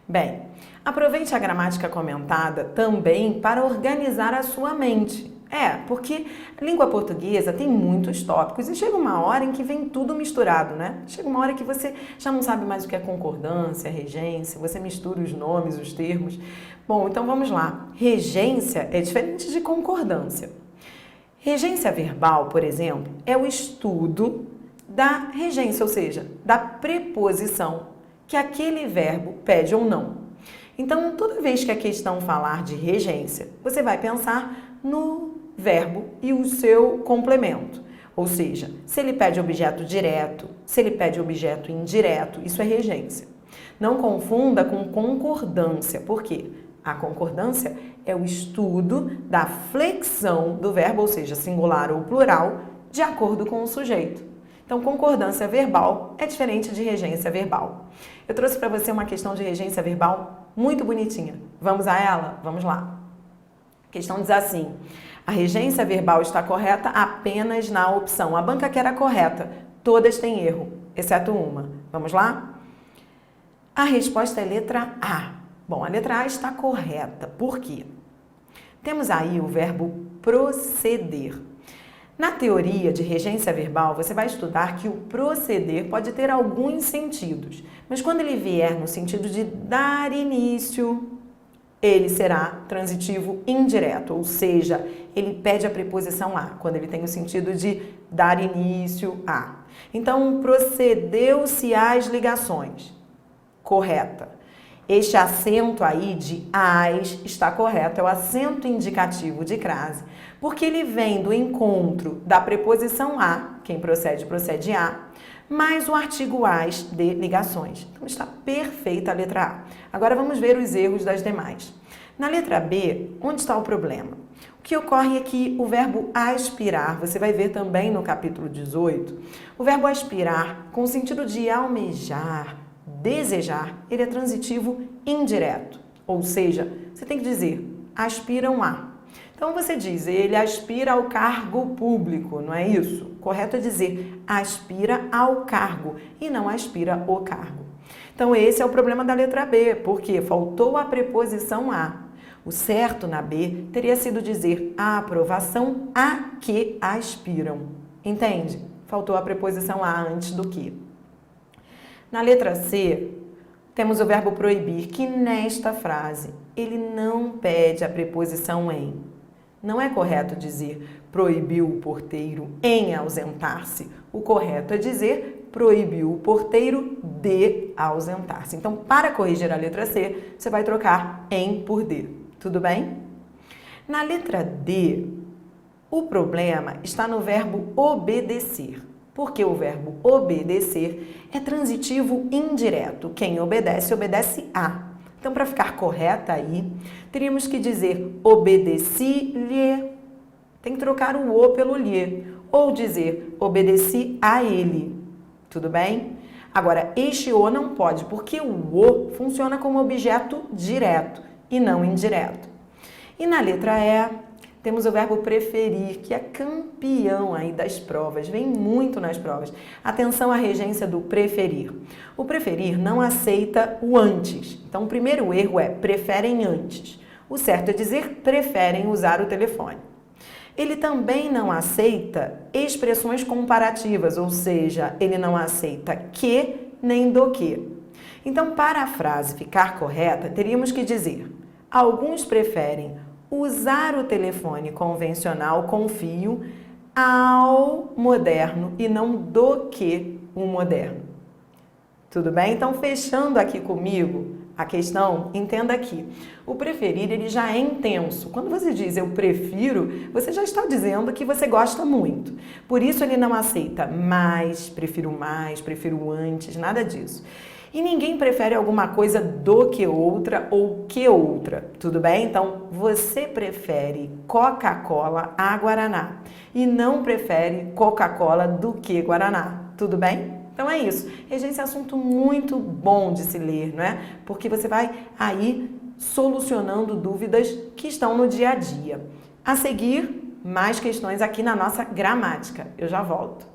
Bem, aproveite a gramática comentada também para organizar a sua mente. Porque a língua portuguesa tem muitos tópicos e chega uma hora em que vem tudo misturado, né? Chega uma hora que você já não sabe mais o que é concordância, regência, você mistura os nomes, os termos. Bom, então vamos lá. Regência é diferente de concordância. Regência verbal, por exemplo, é o estudo da regência, ou seja, da preposição que aquele verbo pede ou não. Então, toda vez que a questão falar de regência, você vai pensar no verbo e o seu complemento. Ou seja, se ele pede objeto direto, se ele pede objeto indireto, isso é regência. Não confunda com concordância, por quê? A concordância é o estudo da flexão do verbo, ou seja, singular ou plural, de acordo com o sujeito. Então, concordância verbal é diferente de regência verbal. Eu trouxe para você uma questão de regência verbal muito bonitinha. Vamos a ela? Vamos lá. A questão diz assim: a regência verbal está correta apenas na opção. A banca que era correta, todas têm erro, exceto uma. Vamos lá? A resposta é letra A. Bom, a letra A está correta. Por quê? Temos aí o verbo proceder. Na teoria de regência verbal, você vai estudar que o proceder pode ter alguns sentidos, mas quando ele vier no sentido de dar início, ele será transitivo indireto, ou seja, ele pede a preposição a, quando ele tem o sentido de dar início a. Então, procedeu-se às ligações. Correta. Este acento aí de as está correto, é o acento indicativo de crase, porque ele vem do encontro da preposição a, quem procede, procede a, mais o artigo as de ligações. Então está perfeita a letra A. Agora vamos ver os erros das demais. Na letra B, onde está o problema? O que ocorre é que o verbo aspirar, você vai ver também no capítulo 18, o verbo aspirar, com o sentido de almejar, desejar, ele é transitivo indireto, ou seja, você tem que dizer aspiram a. Então você diz, ele aspira ao cargo público, não é isso? Correto é dizer aspira ao cargo e não aspira o cargo. Então esse é o problema da letra B, porque faltou a preposição a. O certo na B teria sido dizer a aprovação a que aspiram. Entende? Faltou a preposição a antes do que. Na letra C, temos o verbo proibir, que nesta frase ele não pede a preposição em. Não é correto dizer proibiu o porteiro em ausentar-se. O correto é dizer proibiu o porteiro de ausentar-se. Então, para corrigir a letra C, você vai trocar em por de. Tudo bem? Na letra D, o problema está no verbo obedecer. Porque o verbo obedecer é transitivo indireto. Quem obedece, obedece a. Então, para ficar correta aí, teríamos que dizer obedeci-lhe. Tem que trocar o o pelo lhe. Ou dizer obedeci a ele. Tudo bem? Agora, este o não pode, porque o o funciona como objeto direto e não indireto. E na letra E, temos o verbo preferir, que é campeão aí das provas, vem muito nas provas. Atenção à regência do preferir. O preferir não aceita o antes. Então, o primeiro erro é preferem antes. O certo é dizer preferem usar o telefone. Ele também não aceita expressões comparativas, ou seja, ele não aceita que nem do que. Então, para a frase ficar correta, teríamos que dizer alguns preferem usar o telefone convencional com fio ao moderno e não do que o moderno. Tudo bem? Então, fechando aqui comigo a questão, entenda aqui. O preferir, ele já é intenso. Quando você diz eu prefiro, você já está dizendo que você gosta muito. Por isso, ele não aceita mais, prefiro antes, nada disso. E ninguém prefere alguma coisa do que outra ou que outra, tudo bem? Então, você prefere Coca-Cola a Guaraná e não prefere Coca-Cola do que Guaraná, tudo bem? Então é isso. Regência é um assunto muito bom de se ler, não é? Porque você vai aí solucionando dúvidas que estão no dia a dia. A seguir, mais questões aqui na nossa gramática. Eu já volto.